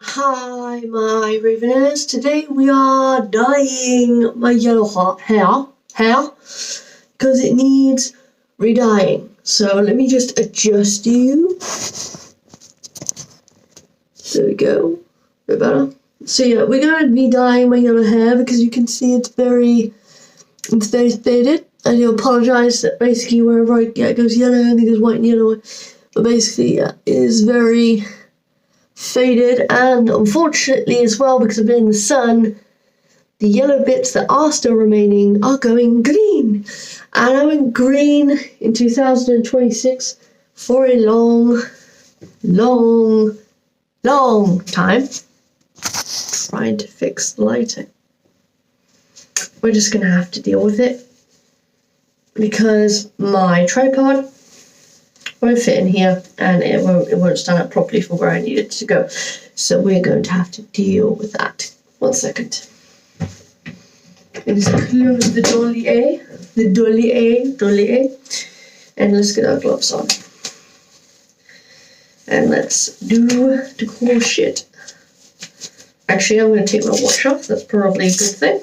Hi, my Raveners. Today we are dyeing my yellow hair, because it needs re-dyeing. So let me just adjust you. There we go. A bit better. So yeah, we're going to be dyeing my yellow hair because you can see it's very faded. I do apologise that basically wherever it goes yellow, I think it's white and yellow. But basically, yeah, it is very faded, and unfortunately as well, because I've been in the sun, the yellow bits that are still remaining are going green. And I went green in 2026 for a long time. Trying to fix the lighting. We're just going to have to deal with it because my tripod won't fit in here and it won't stand up properly for where I need it to go. So we're going to have to deal with that. 1 second. Let's close the dolly A, and let's get our gloves on. And let's do the cool shit. Actually, I'm going to take my watch off. That's probably a good thing.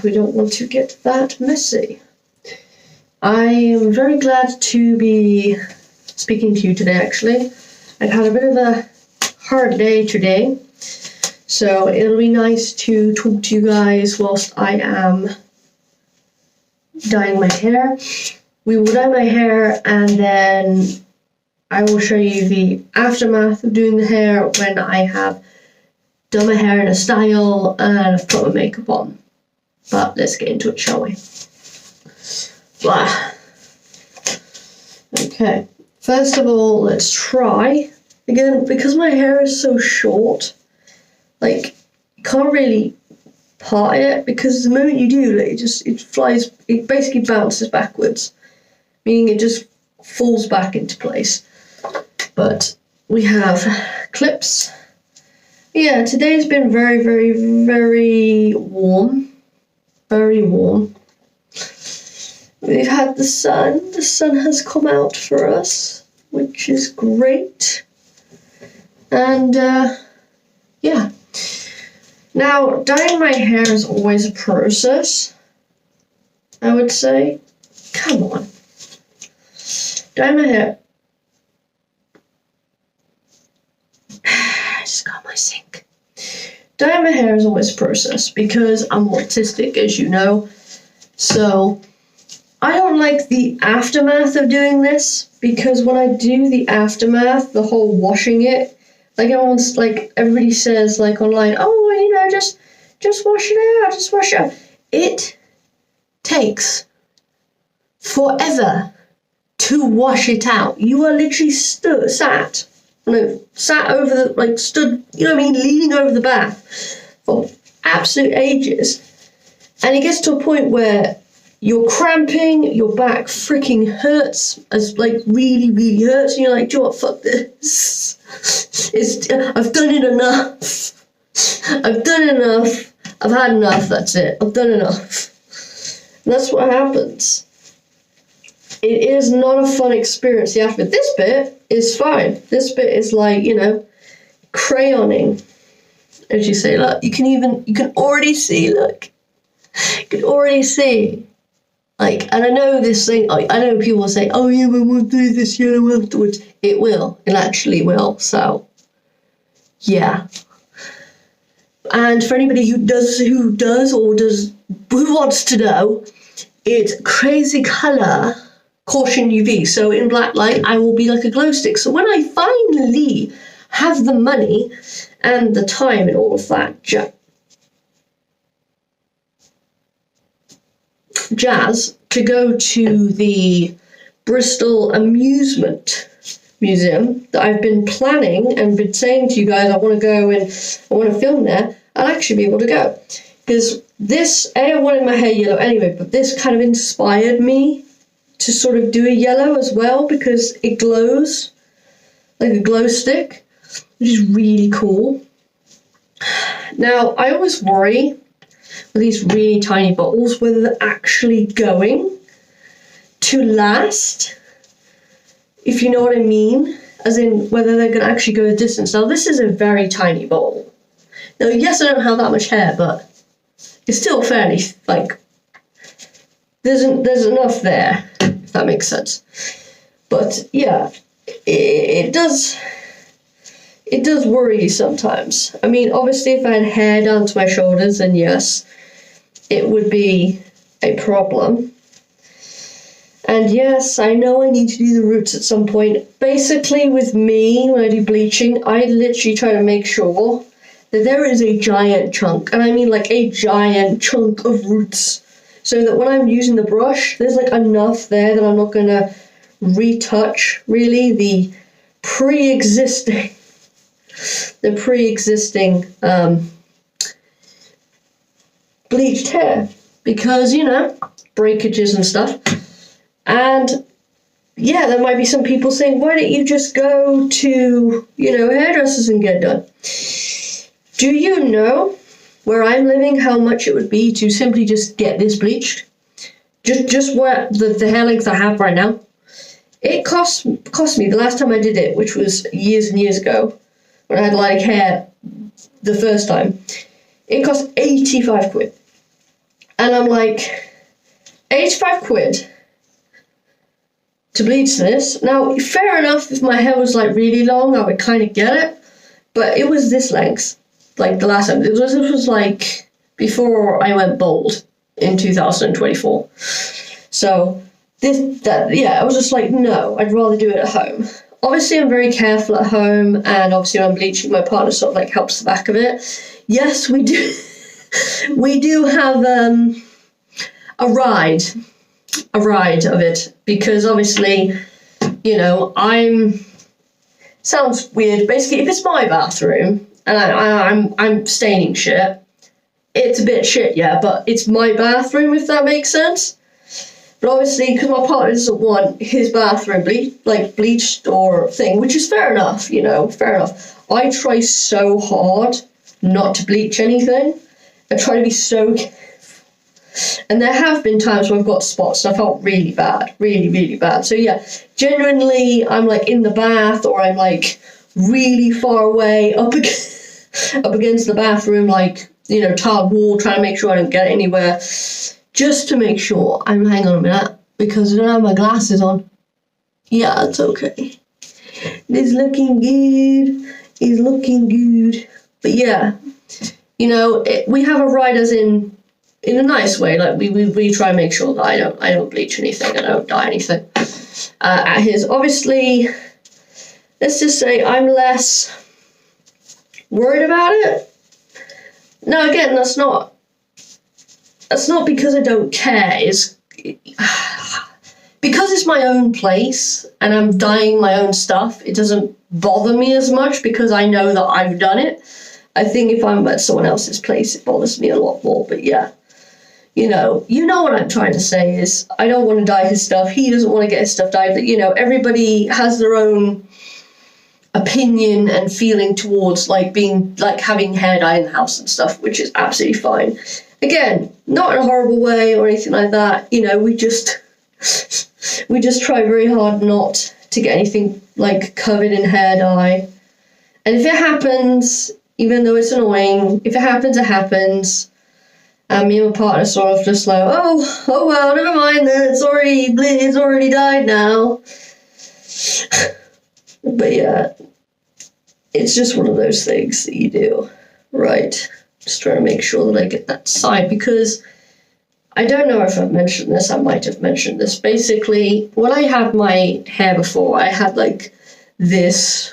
We don't want to get that messy. I am very glad to be speaking to you today, actually. I've had a bit of a hard day today, so it'll be nice to talk to you guys whilst I am dyeing my hair. We will dye my hair and then I will show you the aftermath of doing the hair when I have done my hair in a style and I've put my makeup on. But let's get into it, shall we? Blah. Okay, first of all, let's try. Again, because my hair is so short, like, you can't really part it, because the moment you do, like, it basically bounces backwards, meaning it just falls back into place. But we have clips. Yeah, today's been very, very, very warm. Very warm. We've had the sun. The sun has come out for us, which is great. And, yeah. Now, dyeing my hair is always a process, I would say. Come on. Dye my hair. I just got my sink. Dyeing my hair is always a process because I'm autistic, as you know. So I don't like the aftermath of doing this, because when I do the aftermath, the whole washing it, like everybody says, like online, oh, you know, just wash it out, It takes forever to wash it out. You are literally sat over the, stood, you know what I mean, leaning over the bath for absolute ages. And it gets to a point where you're cramping, your back freaking hurts, really, really hurts, and you're like, do you know what, fuck this. I've done it enough. I've had enough, that's it. I've done enough. And that's what happens. It is not a fun experience, the aftermath. This bit is fine. This bit is like, you know, crayoning. As you say, look, you can already see, look. You can already see. Like, and I know this thing, I know people will say, oh yeah, but we'll do this yellow afterwards. It will. It actually will. So, yeah. And for anybody who wants to know, it's crazy colour, caution UV. So in black light, I will be like a glow stick. So when I finally have the money and the time and all of that jazz to go to the Bristol Amusement Museum that I've been planning and been saying to you guys I want to go and I want to film there, I'll actually be able to go. Because this, I wanted my hair yellow anyway, but this kind of inspired me to sort of do a yellow as well, because it glows like a glow stick, which is really cool. Now, I always worry with these really tiny bottles whether they're actually going to last, if you know what I mean. as in whether they're going to actually go the distance. Now, this is a very tiny bowl. Now, yes, I don't have that much hair, but it's still fairly, like, there's enough there, if that makes sense. But, yeah, it does worry you sometimes. I mean, obviously, if I had hair down to my shoulders, then yes, it would be a problem. And yes, I know I need to do the roots at some point. Basically, with me, when I do bleaching, I literally try to make sure that there is a giant chunk, and I mean like a giant chunk of roots, so that when I'm using the brush, there's like enough there that I'm not going to retouch, really, the pre-existing bleached hair, because, you know, breakages and stuff. And yeah, there might be some people saying, why don't you just go to, you know, hairdressers and get done? Do you know where I'm living how much it would be to simply just get this bleached? Just where the hair length I have right now. It cost me the last time I did it, which was years and years ago, when I had like hair the first time. It cost 85 quid. And I'm like, 85 quid to bleach this? Now, fair enough, if my hair was like really long, I would kind of get it. But it was this length. Like the last time, this was like before I went bald in 2024. So I was just like, no, I'd rather do it at home. Obviously, I'm very careful at home, and obviously when I'm bleaching, my partner sort of like helps the back of it. Yes, we do. We do have a ride of it, because obviously, you know, sounds weird. Basically, if it's my bathroom, and I'm staining shit, it's a bit shit, yeah, but it's my bathroom, if that makes sense. But obviously, because my partner doesn't want his bathroom bleached or thing, which is fair enough, you know, fair enough. I try so hard not to bleach anything. I try to be so careful. And there have been times where I've got spots and I felt really bad, really, really bad. So yeah, genuinely, I'm like in the bath, or I'm like really far away up against the bathroom, like, you know, tiled wall, trying to make sure I don't get anywhere, just to make sure. Hang on a minute, because I don't have my glasses on. Yeah, it's okay. It's looking good. It's looking good. But yeah, you know, we have a ride, as in a nice way. Like we try and make sure that I don't bleach anything, I don't dye anything. At his, obviously, let's just say I'm less worried about it. Now again, that's not because I don't care. It's because it's my own place and I'm dyeing my own stuff. It doesn't bother me as much because I know that I've done it. I think if I'm at someone else's place, it bothers me a lot more. But yeah, you know what I'm trying to say is, I don't want to dye his stuff. He doesn't want to get his stuff dyed. But, you know, everybody has their own opinion and feeling towards like having hair dye in the house and stuff, which is absolutely fine. Again, not in a horrible way or anything like that. You know, we just try very hard not to get anything like covered in hair dye. And if it happens, even though it's annoying, if it happens, it happens. And me and my partner sort of just like, oh well, never mind then, it's already died now. But yeah, it's just one of those things that you do, right? Just trying to make sure that I get that side, because I don't know if I've mentioned this, I might have mentioned this. Basically, when I had my hair before, I had like this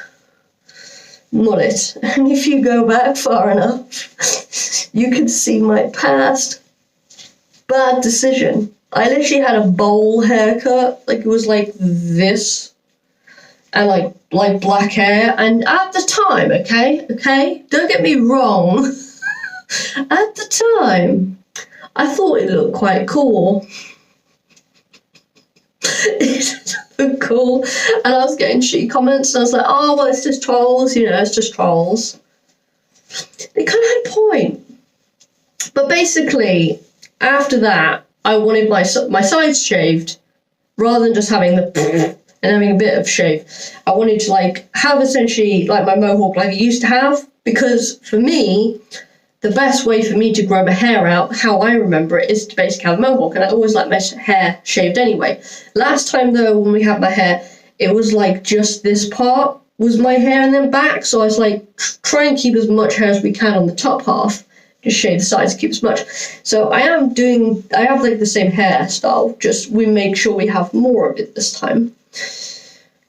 mullet, and if you go back far enough, you can see my past bad decision. I literally had a bowl haircut, like it was like this, and like black hair. And at the time, okay, don't get me wrong, at the time, I thought it looked quite cool. It looked cool, and I was getting shitty comments, and I was like, oh, well, it's just trolls, you know, it's just trolls. They kind of had a point. But basically, after that, I wanted my sides shaved, rather than just having the and having a bit of shave. I wanted to like have essentially like my mohawk like I used to have, because for me, the best way for me to grow my hair out, how I remember it, is to basically have a mohawk, and I always like my hair shaved anyway. Last time though, when we had my hair, it was like just this part was my hair and then back, so I was like, try and keep as much hair as we can on the top half, just shave the sides, keep as much. So I have like the same hairstyle, just we make sure we have more of it this time,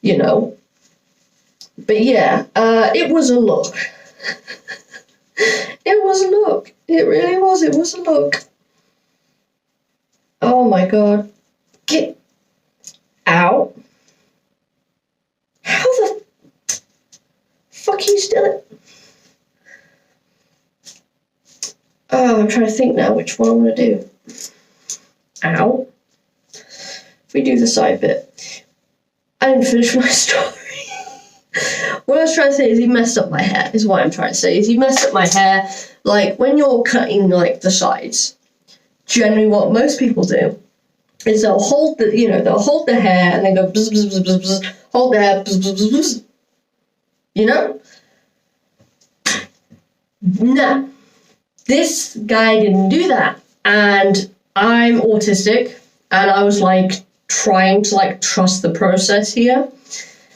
you know. But yeah, it was a look. It was a look. It really was. It was a look. Oh my god. Get out. How the fuck are you still... Oh, I'm trying to think now which one I want to do. Ow. We do the side bit. I didn't finish my story. What I was trying to say is he messed up my hair, is what I'm trying to say. Is he messed up my hair. Like, when you're cutting, like, the sides, generally what most people do is they'll hold the, they'll hold the hair and then go bzz, bzz, bzz, bzz, bzz, hold the hair, bzz, bzz, bzz, bzz. You know? No. This guy didn't do that. And I'm autistic, and I was, like, trying to, like, trust the process here.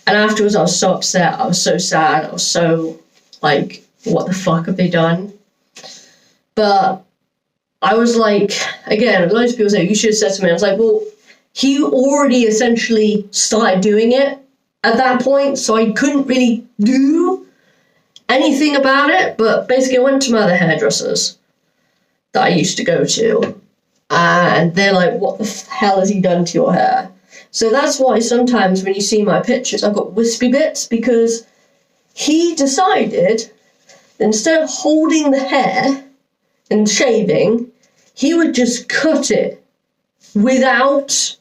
And afterwards, I was so upset. I was so sad. I was so, like, what the fuck have they done? But I was like, again, loads of people say, you should have said to me. I was like, well, he already essentially started doing it at that point, so I couldn't really do anything about it. But basically, I went to my other hairdressers that I used to go to, and they're like, what the hell has he done to your hair? So that's why sometimes when you see my pictures, I've got wispy bits, because he decided that instead of holding the hair and shaving, he would just cut it without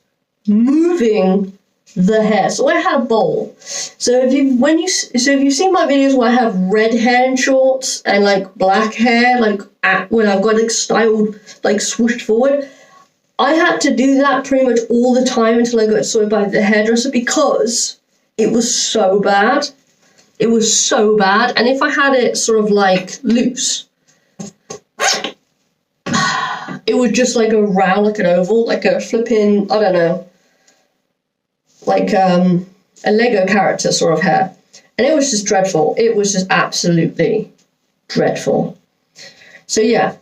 moving the hair. So I had a bowl. So if you've seen my videos where I have red hair in shorts and like black hair, like when I've got it styled, like swooshed forward, I had to do that pretty much all the time until I got sorted by the hairdresser, because it was so bad. It was so bad. And if I had it sort of like loose, it would just like go round like an oval, like a flipping, I don't know, like a Lego character sort of hair. And it was just dreadful. It was just absolutely dreadful. So yeah.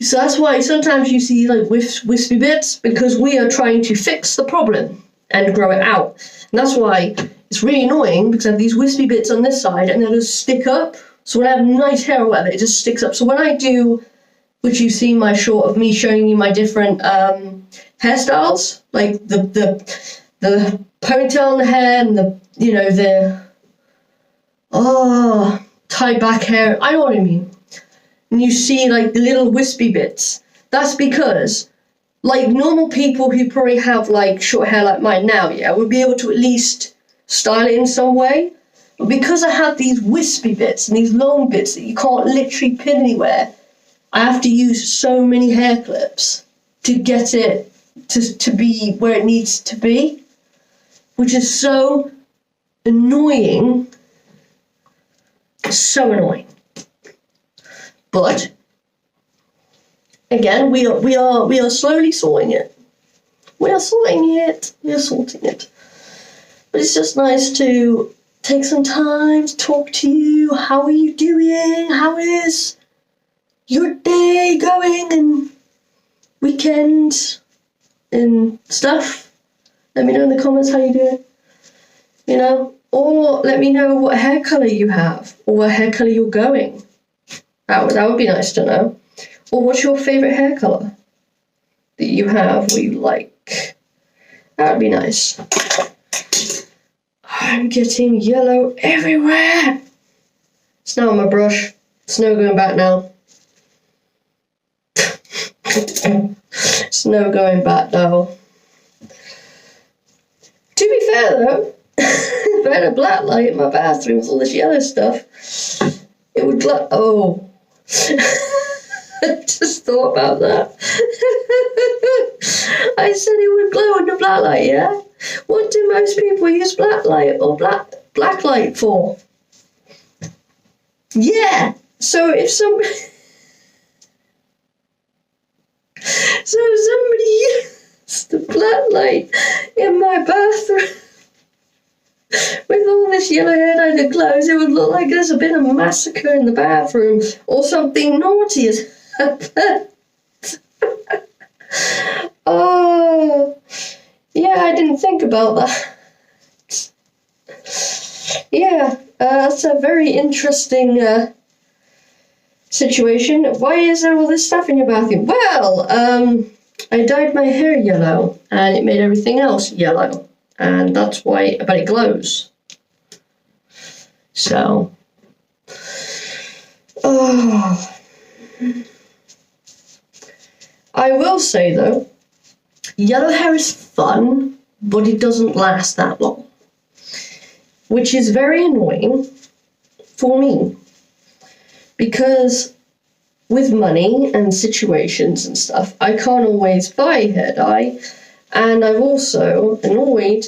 So that's why sometimes you see like wispy bits, because we are trying to fix the problem and grow it out. And that's why it's really annoying, because I have these wispy bits on this side and they'll just stick up. So when I have nice hair or whatever, it just sticks up. So when I do, which you've seen my short of me showing you my different hairstyles, like the ponytail on the hair and the tied back hair, I know what I mean. And you see like the little wispy bits. That's because like normal people who probably have like short hair like mine now, yeah, would be able to at least style it in some way. But because I have these wispy bits and these long bits that you can't literally pin anywhere, I have to use so many hair clips to get it to be where it needs to be, which is so annoying. So annoying. But again, we are slowly sorting it. We are sorting it. But it's just nice to take some time to talk to you. How are you doing? How is your day going and weekend and stuff? Let me know in the comments how you're doing. Or let me know what hair colour you have, or what hair colour you're going. That would be nice to know. Or what's your favourite hair colour that you have or you like? That would be nice. I'm getting yellow everywhere. Snow on my brush. Snow going back now. Snow going back now. To be fair though, if I had a black light in my bathroom with all this yellow stuff, it would glow. Oh. I just thought about that. I said it would glow in the black light, yeah? What do most people use black light or black light for? Yeah. So if somebody used the black light in my bathroom with all this yellow-haired under clothes, it would look like there's been a massacre in the bathroom or something naughty has happened. Oh, yeah, I didn't think about that. Yeah, that's a very interesting situation. Why is there all this stuff in your bathroom? Well, I dyed my hair yellow and it made everything else yellow. And that's why, but it glows. So, I will say though, yellow hair is fun, but it doesn't last that long. Which is very annoying for me. Because with money and situations and stuff, I can't always buy hair dye. And I'm also annoyed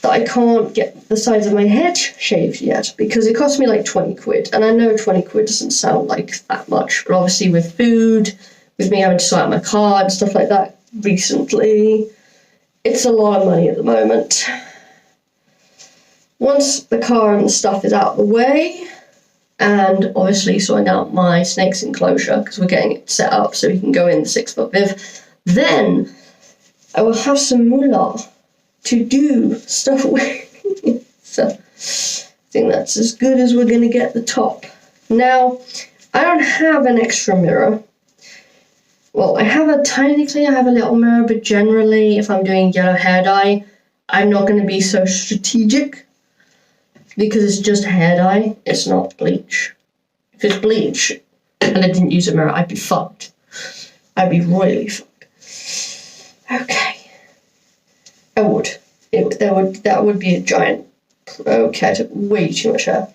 that I can't get the sides of my head shaved yet because it cost me like 20 quid. And I know 20 quid doesn't sound like that much, but obviously with food, with me having to sort out my car and stuff like that recently, it's a lot of money at the moment. Once the car and stuff is out of the way, and obviously sorting out my snake's enclosure because we're getting it set up so we can go in the 6-foot viv, then I will have some moolah to do stuff with. So I think that's as good as we're going to get the top. Now, I don't have an extra mirror. Well, I have a little mirror, but generally if I'm doing yellow hair dye, I'm not going to be so strategic because it's just hair dye, it's not bleach. If it's bleach and I didn't use a mirror, I'd be fucked. I'd be royally fucked. Okay. I would. That would be a giant... Okay, I took way too much hair.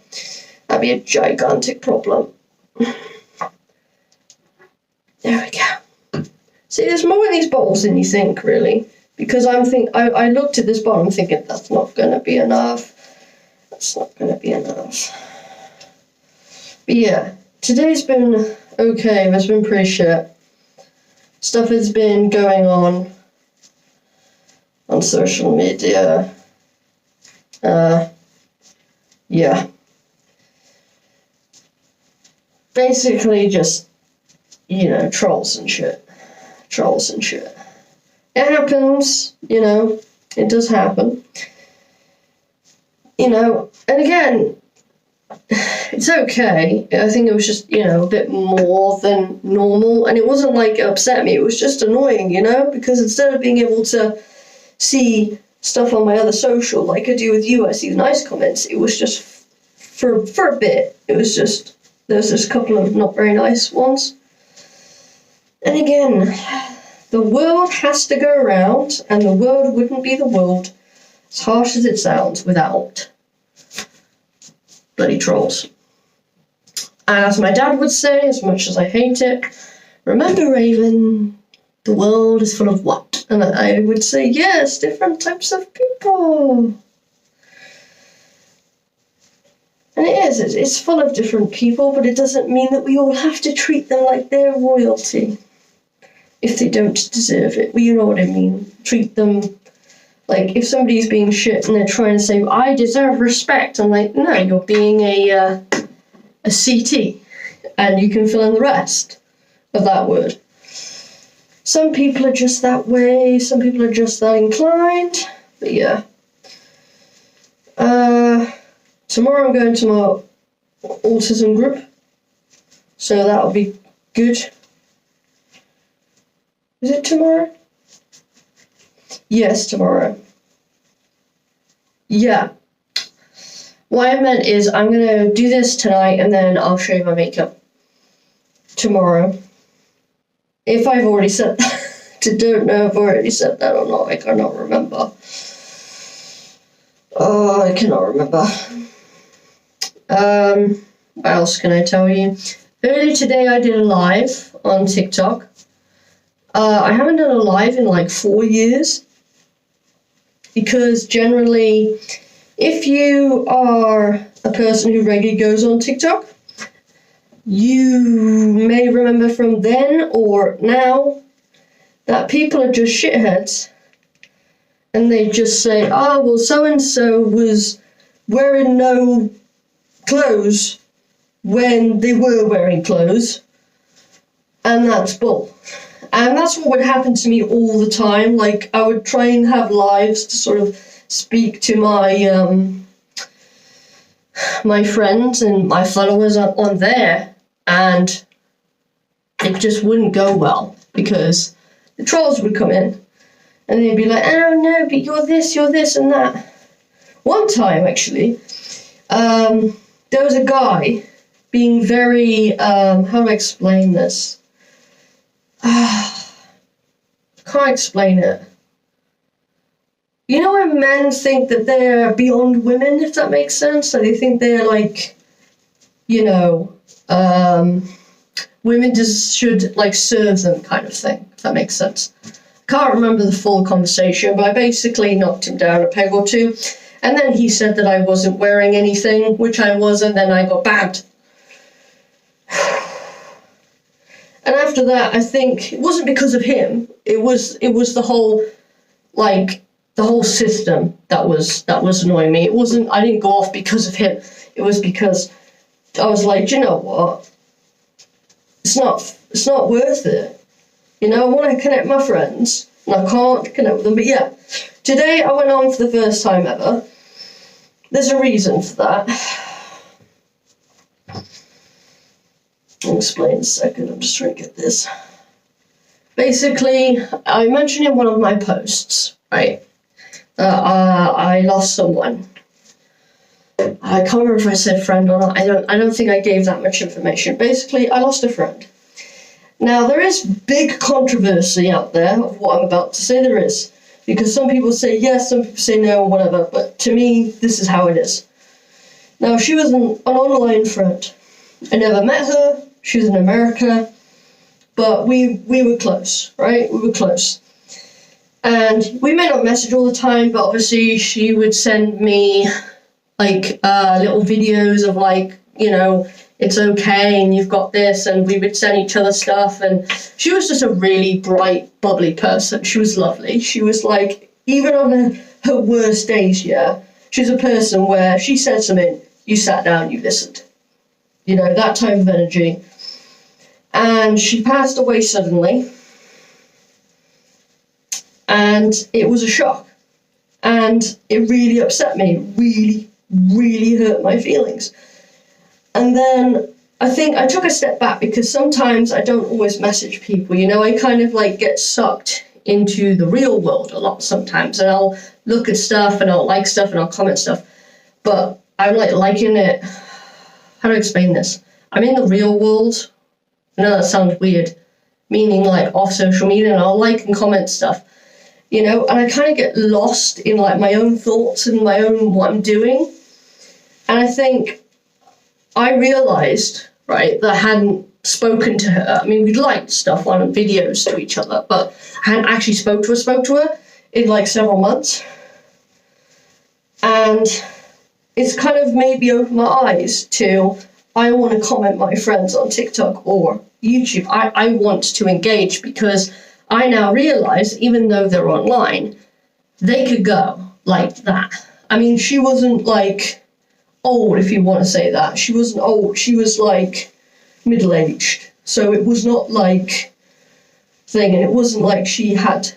That'd be a gigantic problem. There we go. See, there's more in these bottles than you think, really. Because I looked at this bottle and thinking, that's not going to be enough. That's not going to be enough. But yeah, today's been okay, but it's been pretty shit. Stuff has been going on social media. Yeah. Basically just, trolls and shit. It happens, it does happen. And again, it's okay. I think it was just, a bit more than normal. And it wasn't like it upset me. It was just annoying, because instead of being able to see stuff on my other social like I do with you, I see the nice comments. It was just for a bit. It was just, there's just a couple of not very nice ones. And again, the world has to go around, and the world wouldn't be the world, as harsh as it sounds, without bloody trolls. And as my dad would say, as much as I hate it, remember, Raven, the world is full of what? And I would say, yes, different types of people. And it is, it's full of different people, but it doesn't mean that we all have to treat them like they're royalty if they don't deserve it. Well, you know what I mean. Treat them like if somebody's being shit and they're trying to say, I deserve respect. I'm like, no, you're being a CT, and you can fill in the rest of that word. Some people are just that way, some people are just that inclined, but yeah. Tomorrow I'm going to my autism group, so that'll be good. Is it tomorrow? Yes, tomorrow. Yeah. What I meant is I'm going to do this tonight and then I'll show you my makeup tomorrow. If I've already said that. I don't know if I've already said that or not. I cannot remember. Oh, I cannot remember. What else can I tell you? Earlier today I did a live on TikTok. I haven't done a live in like 4 years. because generally, if you are a person who regularly goes on TikTok, you may remember from then or now that people are just shitheads, and they just say, oh, well, so-and-so was wearing no clothes when they were wearing clothes, and that's bull. And that's what would happen to me all the time. Like, I would try and have lives to sort of speak to my my friends and my followers on there, and it just wouldn't go well, because the trolls would come in and they'd be like, oh no, but you're this and that. One time, actually, there was a guy being very, how do I explain this? Can't explain it. You know when men think that they're beyond women, if that makes sense? So they think they're like, you know, women just should like serve them kind of thing, if that makes sense. I can't remember the full conversation, but I basically knocked him down a peg or two. And then he said that I wasn't wearing anything, which I wasn't, then I got banned. And after that, I think it wasn't because of him. It was the whole, like, the whole system that was annoying me. It wasn't, I didn't go off because of him. It was because I was like, do you know what? It's not worth it. You know, I want to connect with my friends, and I can't connect with them. But yeah, today I went on for the first time ever. There's a reason for that. I'll explain in a second. I'm just trying to get this. Basically, I mentioned in one of my posts, right, I lost someone. I can't remember if I said friend or not. I don't think I gave that much information. Basically, I lost a friend. Now, there is big controversy out there of what I'm about to say. There is. Because some people say yes, some people say no, whatever. But to me, this is how it is. Now, she was an online friend. I never met her. She was in America. But we were close, right? We were close. And we may not message all the time, but obviously she would send me like little videos of like, you know, it's okay and you've got this, and we would send each other stuff. And she was just a really bright, bubbly person. She was lovely. She was like, even on her worst days, yeah, she was a person where she said something, you sat down, you listened. You know, that type of energy. And she passed away suddenly. And it was a shock. And it really upset me. It really hurt my feelings. And then I think I took a step back, because sometimes I don't always message people, you know, I kind of like get sucked into the real world a lot sometimes, and I'll look at stuff and I'll like stuff and I'll comment stuff, but I'm like liking it. How do I explain this? I'm in the real world. I know that sounds weird, meaning like off social media, and I'll like and comment stuff, you know, and I kind of get lost in like my own thoughts and my own what I'm doing. And I think I realised, right, that I hadn't spoken to her. I mean, we'd liked stuff on videos to each other, but I hadn't actually spoke to her in like several months. And it's kind of made me open my eyes to, I want to comment my friends on TikTok or YouTube. I want to engage, because I now realise, even though they're online, they could go like that. I mean, she wasn't like old, if you want to say that. She wasn't old. She was like middle-aged. So it was not like thing, and it wasn't like she had,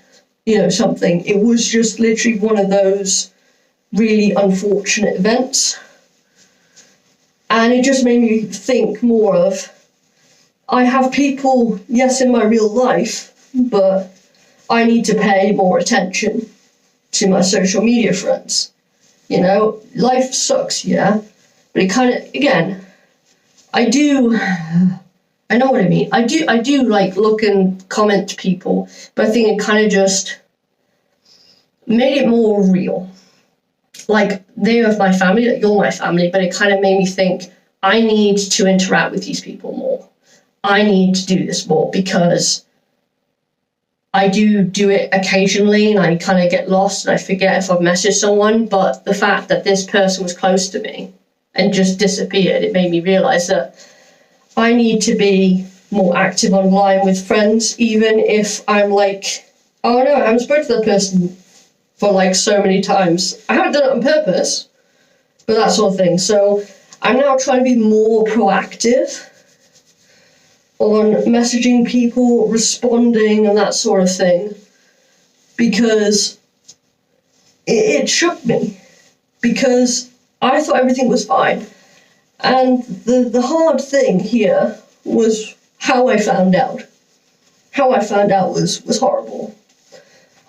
you know, something. It was just literally one of those really unfortunate events. And it just made me think more of, I have people, yes, in my real life, but I need to pay more attention to my social media friends. You know, life sucks, yeah, but it kind of, again, I know what I mean. I do like look and comment to people, but I think it kind of just made it more real. Like, they're my family, like you're my family, but it kind of made me think, I need to interact with these people more. I need to do this more, because I do it occasionally, and I kind of get lost and I forget if I've messaged someone. But the fact that this person was close to me and just disappeared, it made me realise that I need to be more active online with friends, even if I'm like, oh no, I haven't spoken to that person for like so many times. I haven't done it on purpose, but that sort of thing. So I'm now trying to be more proactive on messaging people, responding, and that sort of thing, because it shook me, because I thought everything was fine. And the hard thing here was how I found out. How I found out was horrible.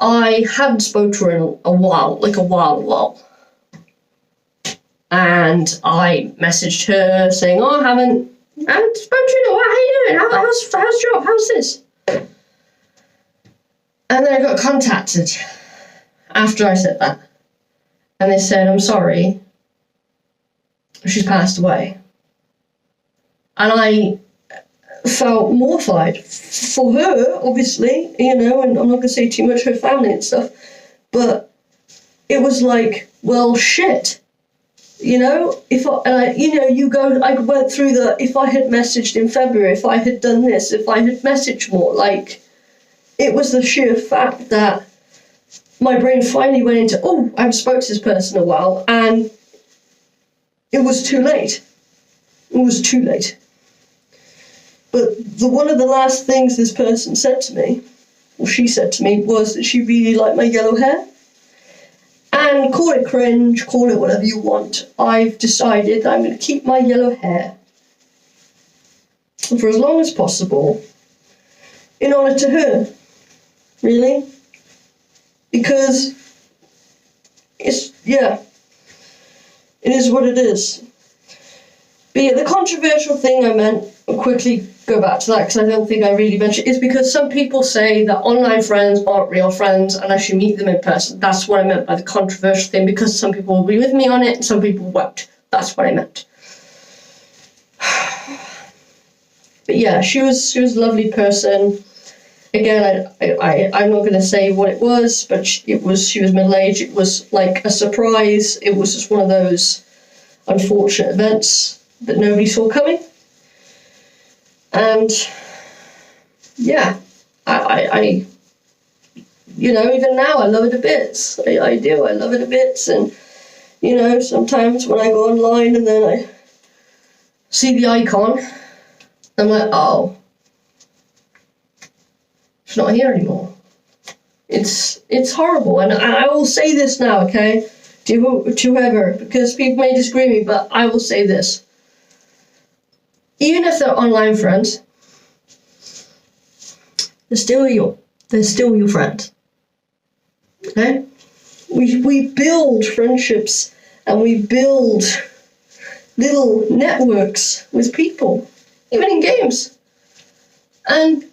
I hadn't spoken to her in a while. And I messaged her saying, oh, I haven't spoken to you in a while. How you doing? How's job? How's this? And then I got contacted after I said that. And they said, I'm sorry, she's passed away. And I felt mortified for her, obviously, and I'm not going to say too much, her family and stuff, but it was like, well, shit. If I went through if I had messaged in February, if I had done this, if I had messaged more, like, it was the sheer fact that my brain finally went into, oh, I haven't spoken to this person in a while, and it was too late. It was too late. But one of the last things this person said to me, or she said to me, was that she really liked my yellow hair. And call it cringe, call it whatever you want. I've decided that I'm going to keep my yellow hair for as long as possible in honour to her, really. Because it is what it is. But yeah, the controversial thing I meant, I'll quickly go back to that because I don't think I really mentioned, is because some people say that online friends aren't real friends unless you meet them in person. That's what I meant by the controversial thing, because some people will agree with me on it and some people won't. That's what I meant. But yeah, she was a lovely person. Again, I'm not going to say what it was, but she was middle-aged. It was like a surprise. It was just one of those unfortunate events that nobody saw coming. And yeah, I even now I love it a bit. I do. I love it a bit. And sometimes when I go online and then I see the icon, I'm like, oh, it's not here anymore. It's horrible. And I will say this now, okay, to whoever, because people may disagree with me, but I will say this. Even if they're online friends, they're still your friend. Okay? We build friendships and we build little networks with people, even in games. And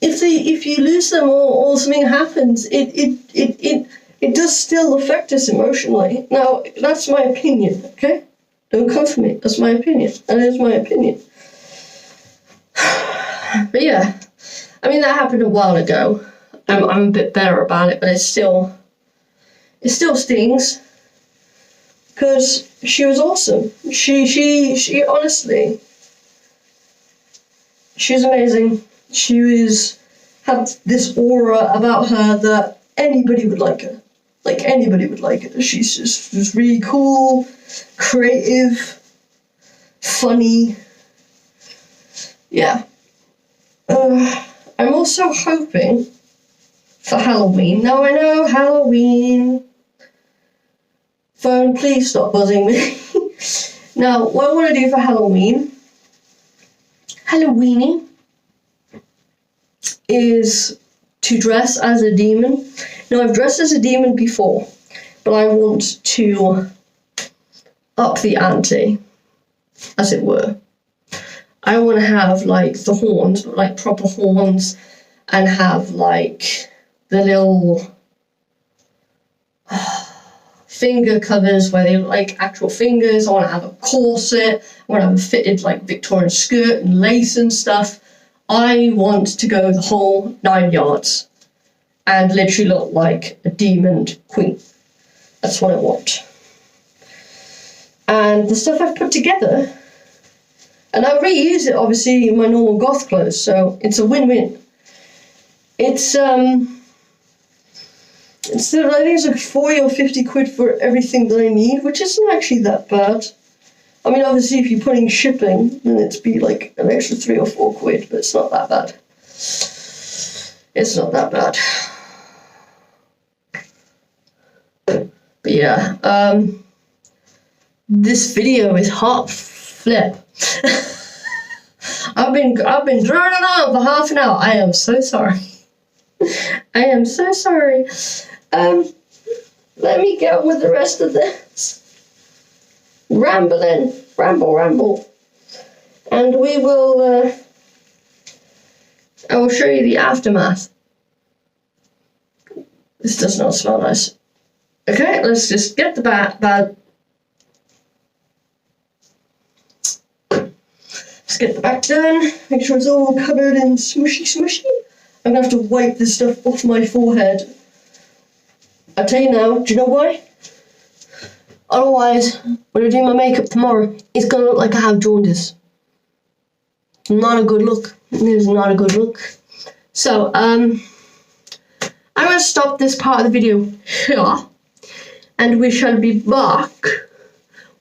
if you lose them or something happens, it does still affect us emotionally. Now, that's my opinion, okay? Don't come for me. That's my opinion. That is my opinion. But yeah, I mean, that happened a while ago. I'm a bit better about it, but it still stings. Because she was awesome. She honestly, she was amazing. She had this aura about her that anybody would like her. Like, anybody would like her. She's just really cool, creative, funny. Yeah. I'm also hoping for Halloween. Now, I know Halloween. Phone, please stop buzzing me. Now, what I want to do for Halloween, Halloweeny, is to dress as a demon. Now, I've dressed as a demon before, but I want to up the ante, as it were. I want to have, like, the horns, like proper horns, and have, like, the little finger covers where they look like actual fingers. I want to have a corset. I want to have a fitted, like, Victorian skirt and lace and stuff. I want to go the whole 9 yards. and literally look like a demon queen. That's what I want. And the stuff I've put together, and I reuse it obviously in my normal goth clothes, so it's a win-win. It's instead of, I think it's like 40 or 50 quid for everything that I need, which isn't actually that bad. I mean, obviously if you're putting shipping, then it'd be like an extra 3 or 4 quid, but it's not that bad. It's not that bad. But yeah, this video is hot flip. I've been droning on for half an hour. I am so sorry. I am so sorry. Let me get on with the rest of this. Ramble. And we will, I will show you the aftermath. This does not smell nice. Okay, let's just get the bag. Let's get the back done. Make sure it's all covered in smushy. I'm gonna have to wipe this stuff off my forehead. I'll tell you now, do you know why? Otherwise, when I do my makeup tomorrow, it's gonna look like I have jaundice. Not a good look. It is not a good look. So, I'm gonna stop this part of the video here, and we shall be back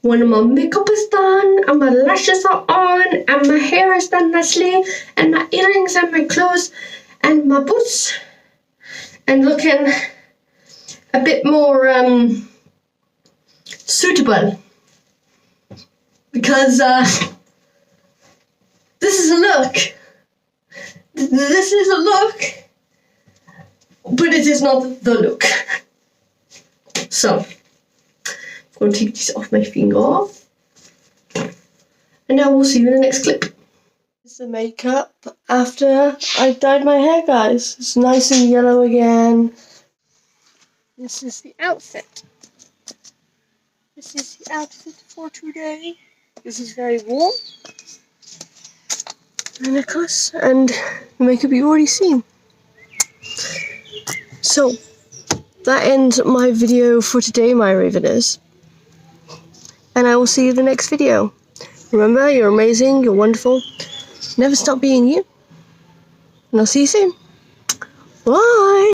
when my makeup is done, and my lashes are on, and my hair is done nicely, and my earrings and my clothes, and my boots, and looking a bit more suitable. Because this is a look. This is a look, but it is not the look. So, I'm going to take this off my finger. And now we'll see you in the next clip. This is the makeup after I dyed my hair, guys. It's nice and yellow again. This is the outfit. This is the outfit for today. This is very warm. The necklace and the makeup you've already seen. So, that ends my video for today, my Raveners. And I will see you in the next video. Remember, you're amazing, you're wonderful. Never stop being you. And I'll see you soon. Bye!